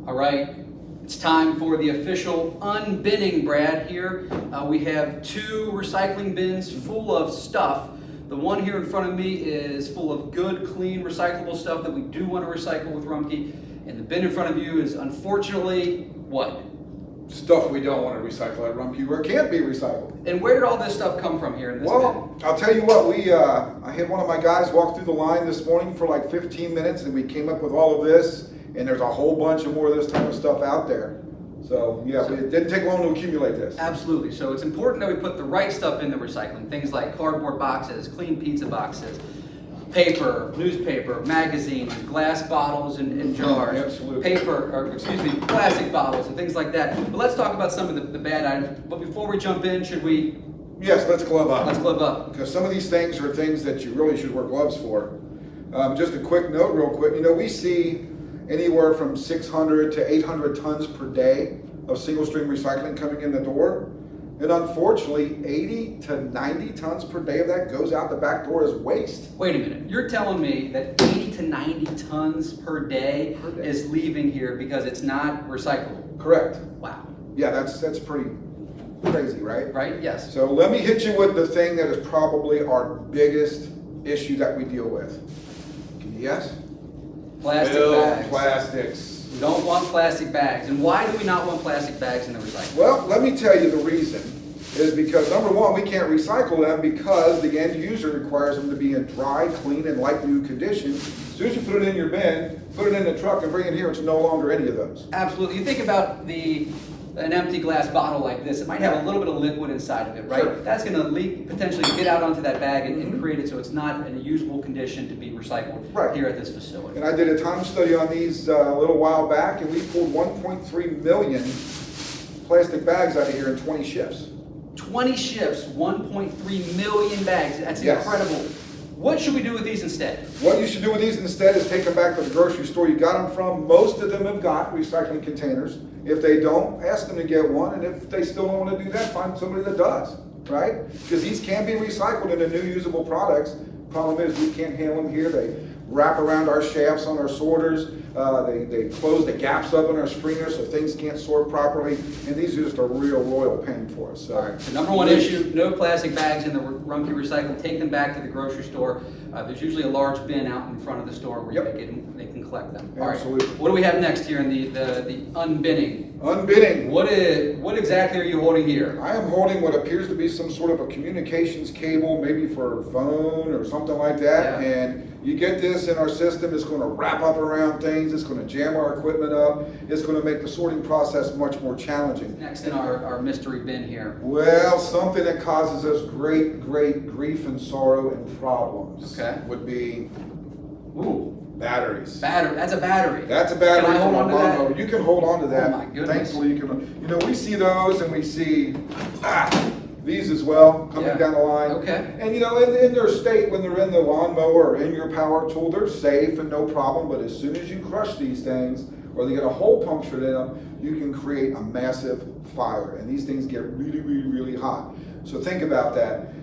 All right, it's time for the official unbinning, Brad, here. We have 2 recycling bins full of stuff. The one here in front of me is full of good, clean, recyclable stuff that we do want to recycle with Rumpke. And the bin in front of you is, unfortunately, what? Stuff we don't want to recycle at Rumpke where it can't be recycled. And where did all this stuff come from here in this bin? I'll tell you what, I had one of my guys walk through the line this morning for like 15 minutes and we came up with all of this, and there's a whole bunch of more of this type of stuff out there. So yeah, it didn't take long to accumulate this. Absolutely. So it's important that we put the right stuff in the recycling. Things like cardboard boxes, clean pizza boxes, paper, newspaper, magazines, glass bottles and jars, Absolutely. Plastic bottles and things like that. But let's talk about some of the bad items. But before we jump in, should we? Yes, let's glove up. Let's glove up. Because some of these things are things that you really should wear gloves for. Just a quick note real quick, we see anywhere from 600 to 800 tons per day of single stream recycling coming in the door. And unfortunately, 80 to 90 tons per day of that goes out the back door as waste. Wait a minute. You're telling me that 80 to 90 tons per day is leaving here because it's not recyclable? Correct. Wow. Yeah, that's pretty crazy, right? Right? Yes. So let me hit you with the thing that is probably our biggest issue that we deal with. Can you guess? Plastic bags. Plastics. We don't want plastic bags. And why do we not want plastic bags in the recycling? Well, let me tell you the reason is because number one, we can't recycle them because the end user requires them to be in dry, clean, and like new condition. As soon as you put it in your bin, put it in the truck and bring it here, it's no longer any of those. Absolutely. You think about an empty glass bottle like this, it might have a little bit of liquid inside of it, right? Sure. That's going to leak, potentially get out onto that bag and create it so it's not in a usable condition to be recycled here at this facility. And I did a time study on these a little while back, and we pulled 1.3 million plastic bags out of here in 20 shifts. 20 shifts, 1.3 million bags. That's incredible. What should we do with these instead? What you should do with these instead is take them back to the grocery store you got them from. Most of them have got recycling containers. If they don't, ask them to get one. And if they still don't want to do that, find somebody that does, right? Because these can be recycled into new usable products. Problem is we can't handle them here. They wrap around our shafts on our sorters. They close the gaps up in our screeners so things can't sort properly. And these are just a real royal pain for us. So, all right. The number one issue, no plastic bags in the Rumpke recycle. Take them back to the grocery store. There's usually a large bin out in front of the store where they can collect them. Absolutely. All right. What do we have next here in the unbinning? Unbinning. What exactly are you holding here? I am holding what appears to be some sort of a communications cable, maybe for a phone or something like that. Yeah. And you get this in our system, it's going to wrap up around things, it's going to jam our equipment up, it's going to make the sorting process much more challenging. Next in our mystery bin here. Well, something that causes us great grief and sorrow and problems would be batteries. That's a battery. That's a battery. Can I hold on to that? You can hold on to that. Oh my goodness. Thankfully you can. We see those and we see these as well coming down the line. Okay. And in their state, when they're in the lawnmower or in your power tool, they're safe and no problem. But as soon as you crush these things or they get a hole punctured in them, you can create a massive fire. And these things get really hot. So think about that.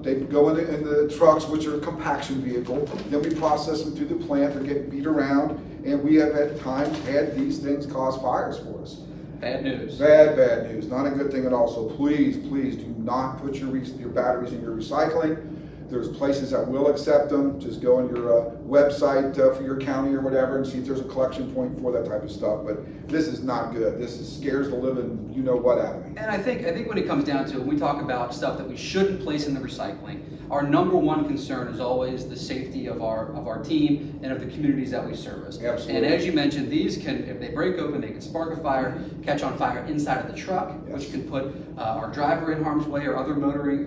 They go in the trucks, which are a compaction vehicle. Then we process them through the plant. They're getting beat around. And we have at times had these things cause fires for us. Bad news. Bad news. Not a good thing at all. So please do not put your batteries in your recycling. There's places that will accept them. Just go on your website for your county or whatever and see if there's a collection point for that type of stuff. But this is not good. This scares the living you-know-what out of me. And I think when it comes down to it, when we talk about stuff that we shouldn't place in the recycling, our number one concern is always the safety of our team and of the communities that we service. Absolutely. And as you mentioned, these can, if they break open, they can spark a fire, catch on fire inside of the truck, which can put our driver in harm's way or other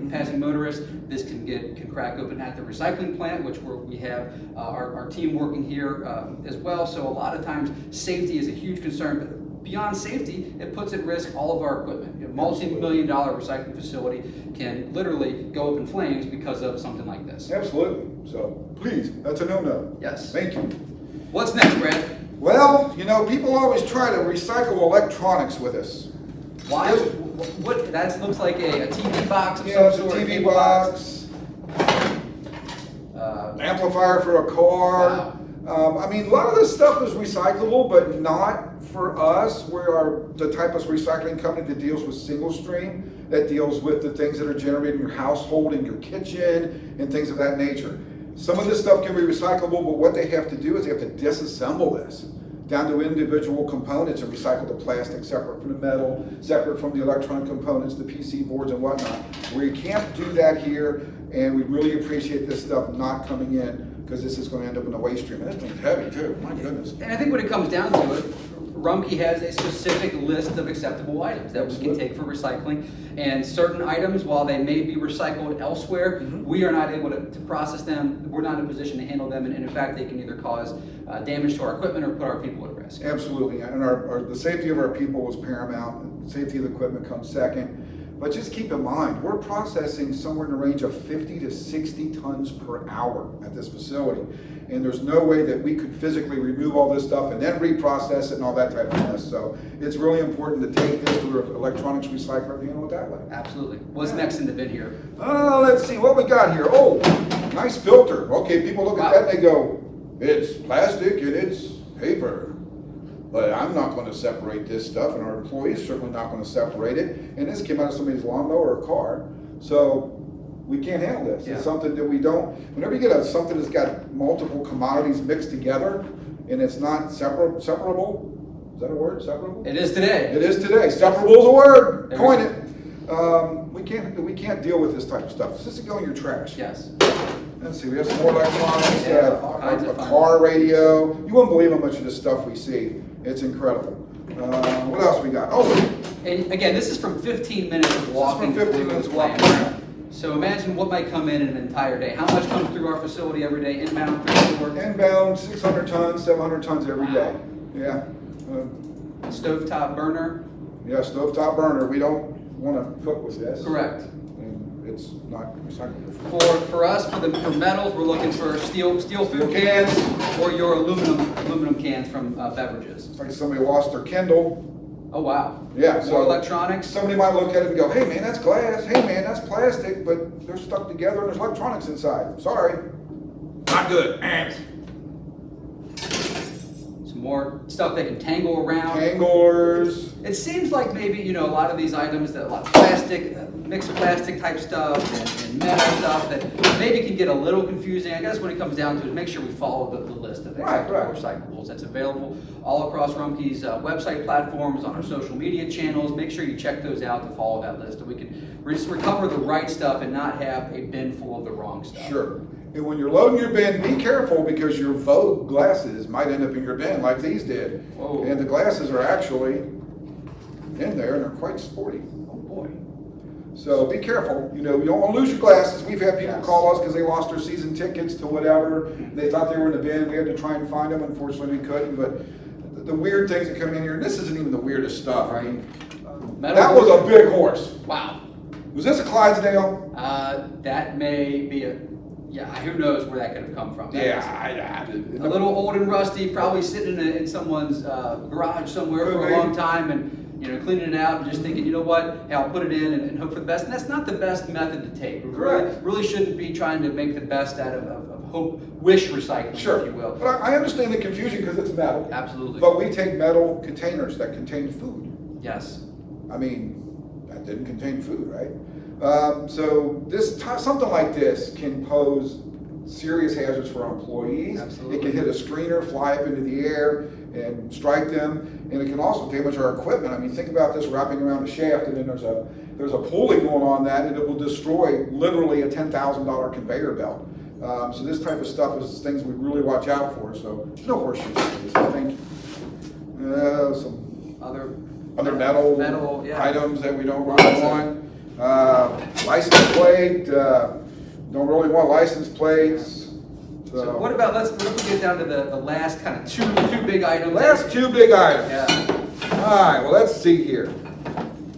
passing motorists. This can crack open at the recycling plant, which we have our team working here as well. So a lot of times safety is a huge concern. But beyond safety, it puts at risk all of our equipment. A multi-million-dollar recycling facility can literally go up in flames because of something like this. Absolutely. So please, that's a no-no. Yes. Thank you. What's next, Brad? Well, people always try to recycle electronics with us. Why? What? That looks like a TV box of some It's a sort. TV box. Amplifier for a car. Wow. A lot of this stuff is recyclable, but not for us, we are the type of recycling company that deals with single stream, that deals with the things that are generated in your household, in your kitchen, and things of that nature. Some of this stuff can be recyclable, but what they have to do is they have to disassemble this down to individual components and recycle the plastic separate from the metal, separate from the electronic components, the PC boards and whatnot. We can't do that here, and we really appreciate this stuff not coming in, because this is going to end up in the waste stream. And this thing's heavy too, my goodness. And I think when it comes down to it, Rumpke has a specific list of acceptable items that we can take for recycling. And certain items, while they may be recycled elsewhere, we are not able to process them. We're not in a position to handle them. And in fact, they can either cause damage to our equipment or put our people at risk. Absolutely. And the safety of our people is paramount. Safety of the equipment comes second. But just keep in mind, we're processing somewhere in the range of 50 to 60 tons per hour at this facility. And there's no way that we could physically remove all this stuff and then reprocess it and all that type of mess. So it's really important to take this to an electronics recycler and handle it that way. Absolutely. What's next in the bin here? Let's see what we got here. Oh, nice filter. Okay, people look at that and they go, it's plastic and it's paper. But I'm not going to separate this stuff, and our employees certainly not going to separate it. And this came out of somebody's lawnmower or car. So we can't handle this. Yeah. It's something that we don't, whenever you get something that's got multiple commodities mixed together and it's not separable, is that a word, separable? It is today. It is today. Separable is a word. There Coin it. We can't deal with this type of stuff. This is going in your trash. Yes. Let's see, we have some more electronics, all kinds a of fun. car radio. You wouldn't believe how much of this stuff we see. It's incredible. What else we got? Oh, And again, this is from 15 minutes of walking. This is from 15 through minutes the walking plant. around. So imagine what might come in an entire day. How much comes through our facility every day, inbound, through the door? Inbound, 600 tons, 700 tons every day. Yeah. Stovetop burner? Yeah, stovetop burner. We don't want to cook with this. Correct. And it's not recyclable. For us, for metals, we're looking for steel food cans or your aluminum cans from beverages. It's like somebody lost their Kindle. Oh wow. Yeah. More electronics. Somebody might look at it and go, "Hey man, that's glass. Hey man, that's plastic," but they're stuck together and there's electronics inside. Sorry. Not good. Some more stuff they can tangle around. Tanglers. It seems like maybe, a lot of these items, that a lot of plastic, mixed plastic type stuff and metal stuff that maybe can get a little confusing. I guess when it comes down to it, make sure we follow the list of acceptable recyclables that's available all across Rumpke's website platforms, on our social media channels. Make sure you check those out to follow that list, so we can recover the right stuff and not have a bin full of the wrong stuff. Sure. And when you're loading your bin, be careful, because your Vogue glasses might end up in your bin like these did. Whoa. And the glasses are actually in there and they're quite sporty. Oh boy. So be careful. You don't want to lose your glasses. We've had people Yes. call us because they lost their season tickets to whatever. They thought they were in the bin. We had to try and find them. Unfortunately, we couldn't. But the weird things that come in here, and this isn't even the weirdest stuff. I mean, that was a big horse. Wow. Was this a Clydesdale? That may be who knows where that could have come from. That Yeah, a little old and rusty, probably sitting in someone's garage somewhere for a long time, and cleaning it out and just thinking, you know what, hey, I'll put it in and hope for the best. And that's not the best method to take. We really shouldn't be trying to make the best out of hope, wish recycling, if you will. But I understand the confusion because it's metal. Absolutely. But we take metal containers that contain food. Yes. I mean, that didn't contain food, right? So something like this can pose serious hazards for our employees. Absolutely. It can hit a screener, fly up into the air and strike them, and it can also damage our equipment. I mean, think about this wrapping around a shaft, and then there's a pulley going on that, and it will destroy literally a $10,000 conveyor belt. So this type of stuff is things we really watch out for. So no horseshoes, I think. Some other metal items that we don't really want. License plate. Don't really want license plates. So what about, let's get down to the last kind of two big items. Last two big items. Yeah. All right, well, let's see here.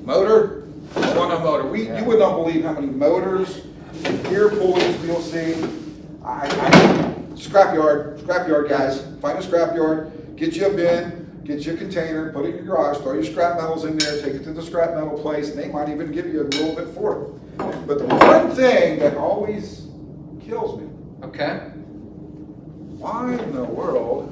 Motor. I want a motor. You would not believe how many motors and gear pulleys we'll see. Scrapyard, guys. Find a scrapyard, get you a bin, get you a container, put it in your garage, throw your scrap metals in there, take it to the scrap metal place, and they might even give you a little bit for it. But the one thing that always kills me, Okay. why in the world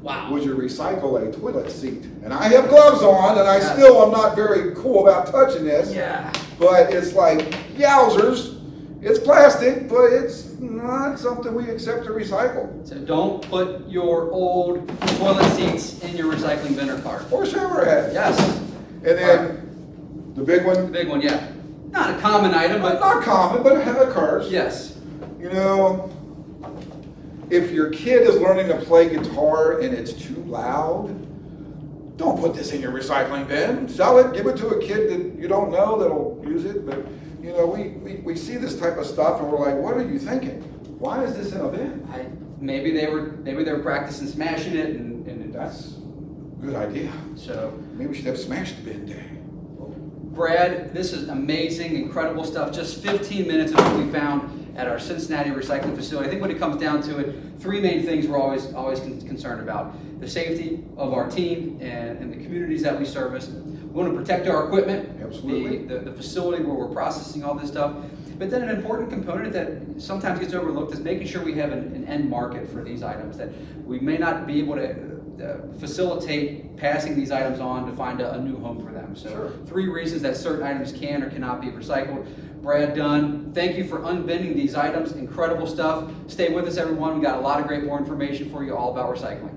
Wow. would you recycle a toilet seat? And I have gloves on, and I Yes. still am not very cool about touching this. Yeah. But it's like, yowzers, it's plastic, but it's not something we accept to recycle. So don't put your old toilet seats in your recycling bin or cart. Or shower heads. Yes. And then the big one, Big one, yeah. Not a common item, but not common, but it occurs. yes. You know, if your kid is learning to play guitar and it's too loud, don't put this in your recycling bin. Sell it, give it to a kid that you don't know that'll use it. But, you know, we see this type of stuff and we're like, what are you thinking? Why is this in a bin? Maybe they were practicing smashing it, and That's a good idea. so. Maybe we should have smashed bin day. Brad, this is amazing, incredible stuff. Just 15 minutes of what we found at our Cincinnati recycling facility. I think when it comes down to it, three main things we're always concerned about: the safety of our team and the communities that we service. We want to protect our equipment, Absolutely. the facility where we're processing all this stuff. But then an important component that sometimes gets overlooked is making sure we have an end market for these items, that we may not be able to facilitate passing these items on to find a new home for them. So Sure. 3 reasons that certain items can or cannot be recycled. Brad Dunn, thank you for unbending these items. Incredible stuff. Stay with us, everyone. We got a lot of great more information for you all about recycling.